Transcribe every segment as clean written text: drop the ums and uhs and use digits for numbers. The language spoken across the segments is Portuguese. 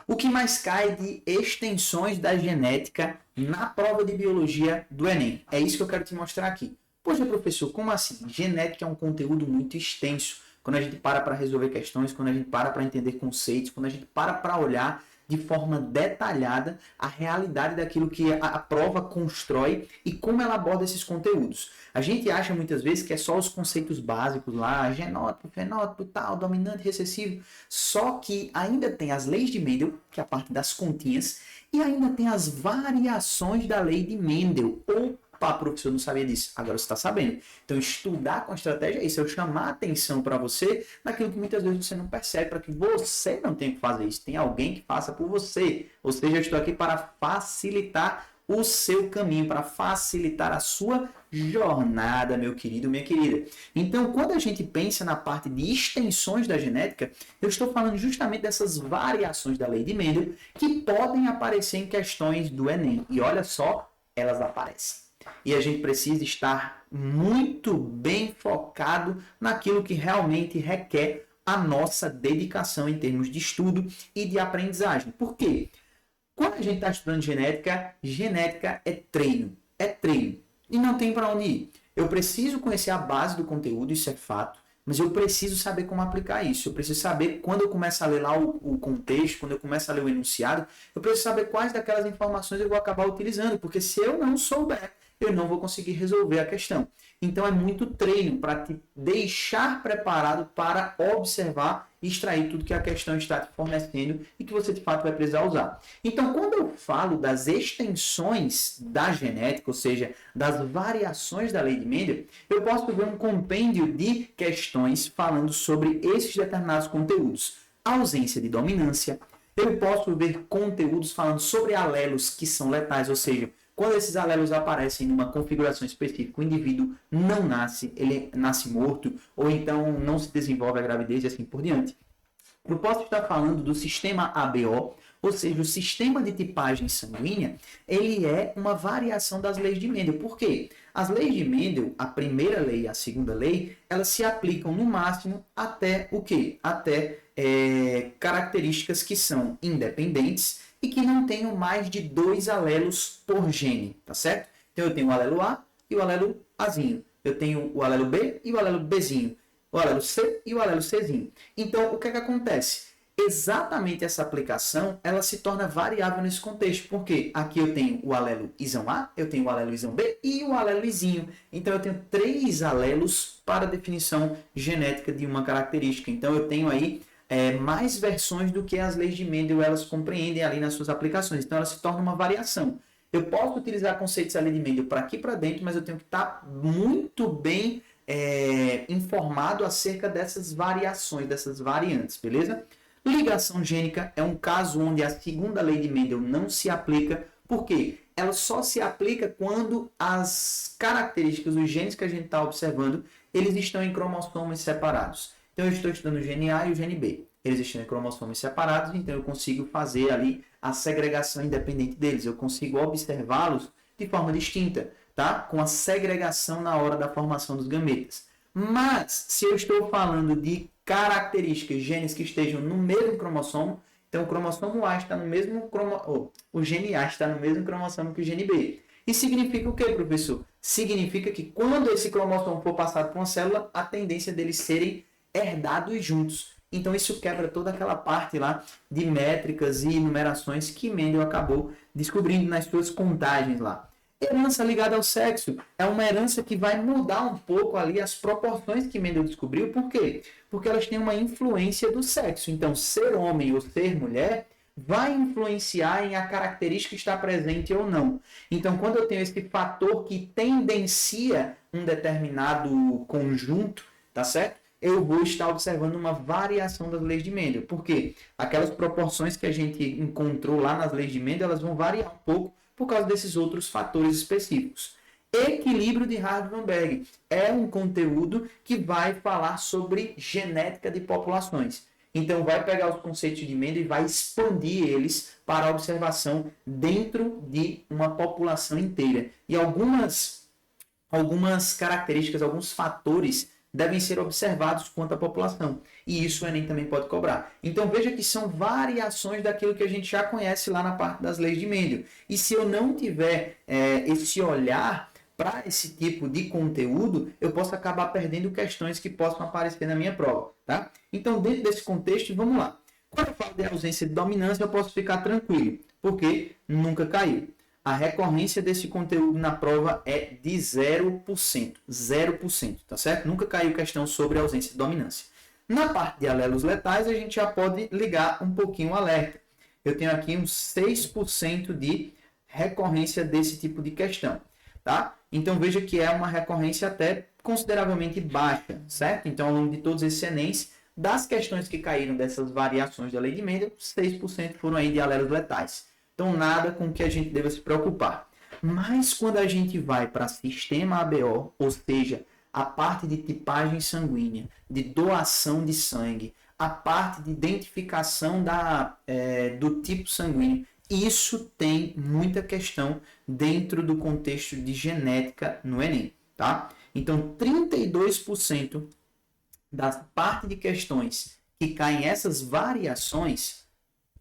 O que mais cai de extensões da genética na prova de biologia do Enem? É isso que eu quero te mostrar aqui. Poxa, professor, como assim? Genética é um conteúdo muito extenso. Quando a gente para resolver questões, quando a gente para entender conceitos, quando a gente para olhar de forma detalhada a realidade daquilo que a prova constrói e como ela aborda esses conteúdos. A gente acha muitas vezes que é só os conceitos básicos lá, genótipo, fenótipo, tal, dominante, recessivo, só que ainda tem as leis de Mendel, que é a parte das continhas, e ainda tem as variações da lei de Mendel. Opa, professor, não sabia disso. Agora você está sabendo. Então, estudar com estratégia é isso. Eu chamar a atenção para você naquilo que muitas vezes você não percebe, para que você não tenha que fazer isso. Tem alguém que faça por você. Ou seja, eu estou aqui para facilitar o seu caminho, para facilitar a sua jornada, meu querido, minha querida. Então, quando a gente pensa na parte de extensões da genética, eu estou falando justamente dessas variações da lei de Mendel que podem aparecer em questões do Enem. E olha só, elas aparecem. E a gente precisa estar muito bem focado naquilo que realmente requer a nossa dedicação em termos de estudo e de aprendizagem. Por quê? Quando a gente está estudando genética, genética é treino. É treino. E não tem para onde ir. Eu preciso conhecer a base do conteúdo, isso é fato. Mas eu preciso saber como aplicar isso. Eu preciso saber, quando eu começo a ler lá o contexto, quando eu começo a ler o enunciado, eu preciso saber quais daquelas informações eu vou acabar utilizando. Porque se eu não souber, eu não vou conseguir resolver a questão. Então é muito treino para te deixar preparado para observar e extrair tudo que a questão está te fornecendo e que você de fato vai precisar usar. Então, quando eu falo das extensões da genética, ou seja, das variações da lei de Mendel, eu posso ver um compêndio de questões falando sobre esses determinados conteúdos. A ausência de dominância. Eu posso ver conteúdos falando sobre alelos que são letais, ou seja, quando esses alelos aparecem numa configuração específica, o indivíduo não nasce, ele nasce morto, ou então não se desenvolve a gravidez e assim por diante. Eu posso estar falando do sistema ABO, ou seja, o sistema de tipagem sanguínea, ele é uma variação das leis de Mendel. Por quê? As leis de Mendel, a primeira lei e a segunda lei, elas se aplicam no máximo até o quê? Até características que são independentes e que não tenham mais de 2 alelos por gene, tá certo? Então eu tenho o alelo A e o alelo Azinho. Eu tenho o alelo B e o alelo Bzinho. O alelo C e o alelo Czinho. Então, o que é que acontece? Exatamente essa aplicação, ela se torna variável nesse contexto, porque aqui eu tenho o alelo Izão A, eu tenho o alelo Izão B e o alelo Izinho. Então, eu tenho 3 alelos para a definição genética de uma característica. Então, eu tenho aí mais versões do que as leis de Mendel elas compreendem ali nas suas aplicações. Então, ela se torna uma variação. Eu posso utilizar conceitos da lei de Mendel para aqui e para dentro, mas eu tenho que estar muito bem informado acerca dessas variações, dessas variantes, beleza? Ligação gênica é um caso onde a segunda lei de Mendel não se aplica. Por quê? Ela só se aplica quando as características, os genes que a gente está observando, eles estão em cromossomos separados. Então, eu estou estudando o gene A e o gene B. Eles estão em cromossomos separados, então eu consigo fazer ali a segregação independente deles. Eu consigo observá-los de forma distinta, tá? Com a segregação na hora da formação dos gametas. Mas, se eu estou falando de características, genes que estejam no mesmo cromossomo, então o cromossomo A está no mesmo o gene A está no mesmo cromossomo que o gene B. E significa o que, professor? Significa que quando esse cromossomo for passado para uma célula, a tendência deles serem herdados juntos. Então isso quebra toda aquela parte lá de métricas e numerações que Mendel acabou descobrindo nas suas contagens lá. Herança ligada ao sexo é uma herança que vai mudar um pouco ali as proporções que Mendel descobriu. Por quê? Porque elas têm uma influência do sexo. Então, ser homem ou ser mulher vai influenciar em a característica estar presente ou não. Então, quando eu tenho esse fator que tendencia um determinado conjunto, tá certo? Eu vou estar observando uma variação das leis de Mendel. Por quê? Aquelas proporções que a gente encontrou lá nas leis de Mendel, elas vão variar um pouco por causa desses outros fatores específicos. Equilíbrio de Hardy-Weinberg é um conteúdo que vai falar sobre genética de populações. Então, vai pegar os conceitos de Mendel e vai expandir eles para a observação dentro de uma população inteira. E algumas características, alguns fatores devem ser observados quanto à população. E isso o Enem também pode cobrar. Então veja que são variações daquilo que a gente já conhece lá na parte das leis de Mendel. E se eu não tiver esse olhar para esse tipo de conteúdo, eu posso acabar perdendo questões que possam aparecer na minha prova. Tá? Então, dentro desse contexto, vamos lá. Quando eu falo de ausência de dominância, eu posso ficar tranquilo, porque nunca caiu. A recorrência desse conteúdo na prova é de 0%. 0%, tá certo? Nunca caiu questão sobre a ausência de dominância. Na parte de alelos letais, a gente já pode ligar um pouquinho o alerta. Eu tenho aqui uns 6% de recorrência desse tipo de questão, tá? Então, veja que é uma recorrência até consideravelmente baixa, certo? Então, ao longo de todos esses Enems, das questões que caíram dessas variações da lei de Mendel, 6% foram aí de alelos letais. Então, nada com que a gente deva se preocupar. Mas, quando a gente vai para sistema ABO, ou seja, a parte de tipagem sanguínea, de doação de sangue, a parte de identificação do tipo sanguíneo, isso tem muita questão dentro do contexto de genética no Enem, tá? Então, 32% da parte de questões que caem essas variações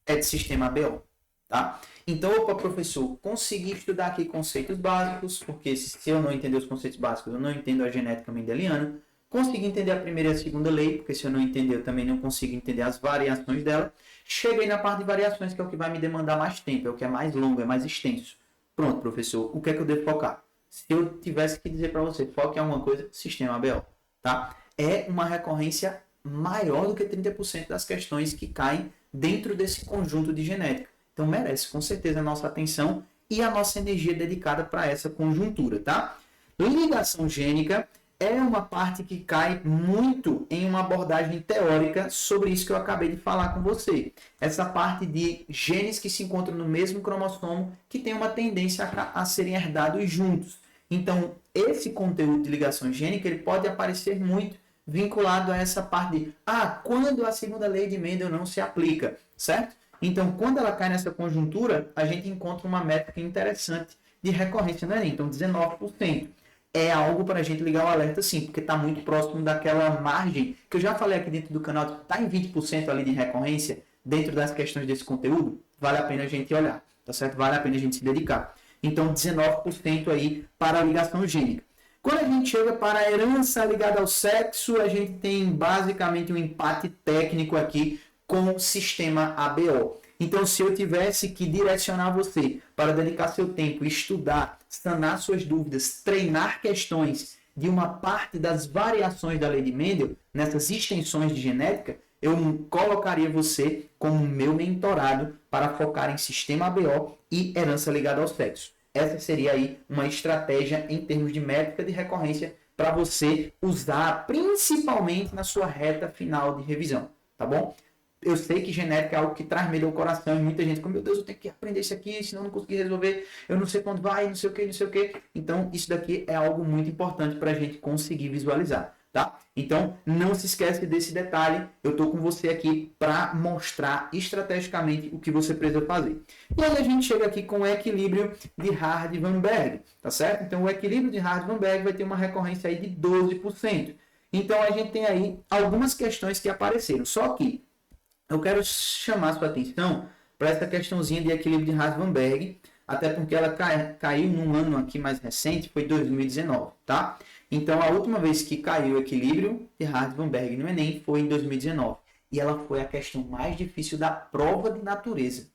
é de sistema ABO, tá? Então, opa, professor, consegui estudar aqui conceitos básicos, porque se eu não entender os conceitos básicos, eu não entendo a genética mendeliana. Consegui entender a primeira e a segunda lei, porque se eu não entender, eu também não consigo entender as variações dela. Cheguei na parte de variações, que é o que vai me demandar mais tempo, é o que é mais longo, é mais extenso. Pronto, professor, o que é que eu devo focar? Se eu tivesse que dizer para você, foque em alguma coisa, sistema ABO, tá? É uma recorrência maior do que 30% das questões que caem dentro desse conjunto de genética. Então, merece com certeza a nossa atenção e a nossa energia dedicada para essa conjuntura, tá? Ligação gênica é uma parte que cai muito em uma abordagem teórica sobre isso que eu acabei de falar com você. Essa parte de genes que se encontram no mesmo cromossomo que tem uma tendência a serem herdados juntos. Então, esse conteúdo de ligação gênica ele pode aparecer muito vinculado a essa parte de quando a segunda lei de Mendel não se aplica, certo? Então, quando ela cai nessa conjuntura, a gente encontra uma métrica interessante de recorrência no Enem. Então, 19%. É algo para a gente ligar o alerta sim, porque está muito próximo daquela margem que eu já falei aqui dentro do canal, está em 20% ali de recorrência dentro das questões desse conteúdo, vale a pena a gente olhar, tá certo? Vale a pena a gente se dedicar. Então, 19% aí para a ligação gênica. Quando a gente chega para a herança ligada ao sexo, a gente tem basicamente um empate técnico aqui com o sistema ABO. Então, se eu tivesse que direcionar você para dedicar seu tempo, estudar, sanar suas dúvidas, treinar questões de uma parte das variações da lei de Mendel, nessas extensões de genética, eu colocaria você como meu mentorado para focar em sistema ABO e herança ligada ao sexo. Essa seria aí uma estratégia em termos de métrica de recorrência para você usar principalmente na sua reta final de revisão, tá bom? Eu sei que genética é algo que traz medo ao coração e muita gente, meu Deus, eu tenho que aprender isso aqui, senão eu não conseguir resolver, eu não sei quando vai, não sei o que, não sei o que. Então, isso daqui é algo muito importante para a gente conseguir visualizar, tá? Então, não se esquece desse detalhe, eu estou com você aqui para mostrar estrategicamente o que você precisa fazer. E aí a gente chega aqui com o equilíbrio de Hardy-Weinberg, tá certo? Então, o equilíbrio de Hardy-Weinberg vai ter uma recorrência aí de 12%. Então, a gente tem aí algumas questões que apareceram, só que eu quero chamar sua atenção para essa questãozinha de equilíbrio de Hardy-Weinberg, até porque ela caiu num ano aqui mais recente, foi 2019, tá? Então, a última vez que caiu o equilíbrio de Hardy-Weinberg no Enem foi em 2019. E ela foi a questão mais difícil da prova de natureza,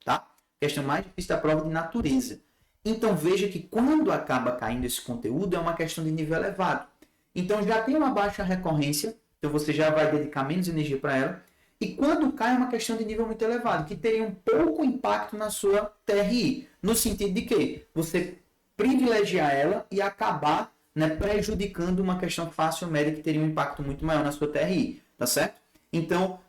tá? Questão mais difícil da prova de natureza. Então, veja que quando acaba caindo esse conteúdo, é uma questão de nível elevado. Então, já tem uma baixa recorrência, então você já vai dedicar menos energia para ela. E quando cai é uma questão de nível muito elevado, que teria um pouco impacto na sua TRI. No sentido de que você privilegiar ela e acabar prejudicando uma questão fácil ou média que teria um impacto muito maior na sua TRI. Tá certo? Então,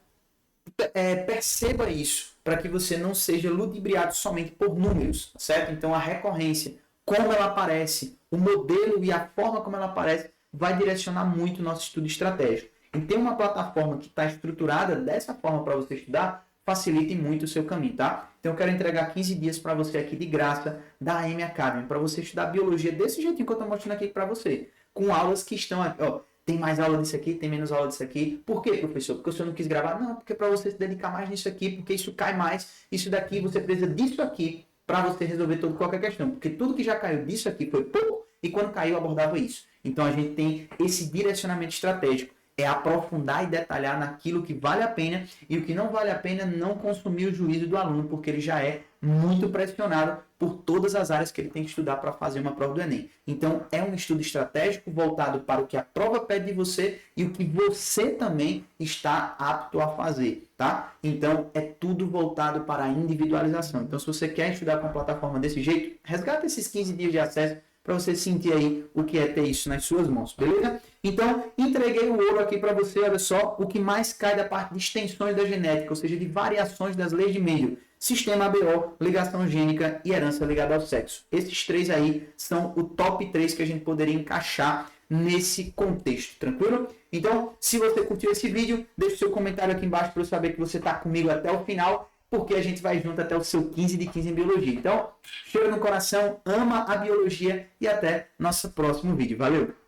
perceba isso, para que você não seja ludibriado somente por números. Tá certo? Então, a recorrência, como ela aparece, o modelo e a forma como ela aparece, vai direcionar muito o nosso estudo estratégico. E ter uma plataforma que está estruturada dessa forma para você estudar, facilite muito o seu caminho, tá? Então, eu quero entregar 15 dias para você aqui de graça da AM Academy, para você estudar biologia desse jeitinho que eu estou mostrando aqui para você, com aulas que estão aqui, ó, tem mais aula disso aqui, tem menos aula disso aqui. Por quê, professor? Porque o senhor não quis gravar? Não, porque para você se dedicar mais nisso aqui, porque isso cai mais, isso daqui, você precisa disso aqui para você resolver qualquer questão. Porque tudo que já caiu disso aqui foi pouco e quando caiu abordava isso. Então a gente tem esse direcionamento estratégico. É aprofundar e detalhar naquilo que vale a pena e o que não vale a pena não consumir o juízo do aluno, porque ele já é muito pressionado por todas as áreas que ele tem que estudar para fazer uma prova do Enem. Então, é um estudo estratégico voltado para o que a prova pede de você e o que você também está apto a fazer, tá? Então, é tudo voltado para a individualização. Então, se você quer estudar com a plataforma desse jeito, resgata esses 15 dias de acesso para você sentir aí o que é ter isso nas suas mãos, beleza? Então, entreguei o ouro aqui para você, olha só, o que mais cai da parte de extensões da genética, ou seja, de variações das leis de Mendel, sistema ABO, ligação gênica e herança ligada ao sexo. Esses três aí são o top 3 que a gente poderia encaixar nesse contexto, tranquilo? Então, se você curtiu esse vídeo, deixe seu comentário aqui embaixo para eu saber que você está comigo até o final, porque a gente vai junto até o seu 15 de 15 em biologia. Então, cheiro no coração, ama a biologia e até nosso próximo vídeo. Valeu!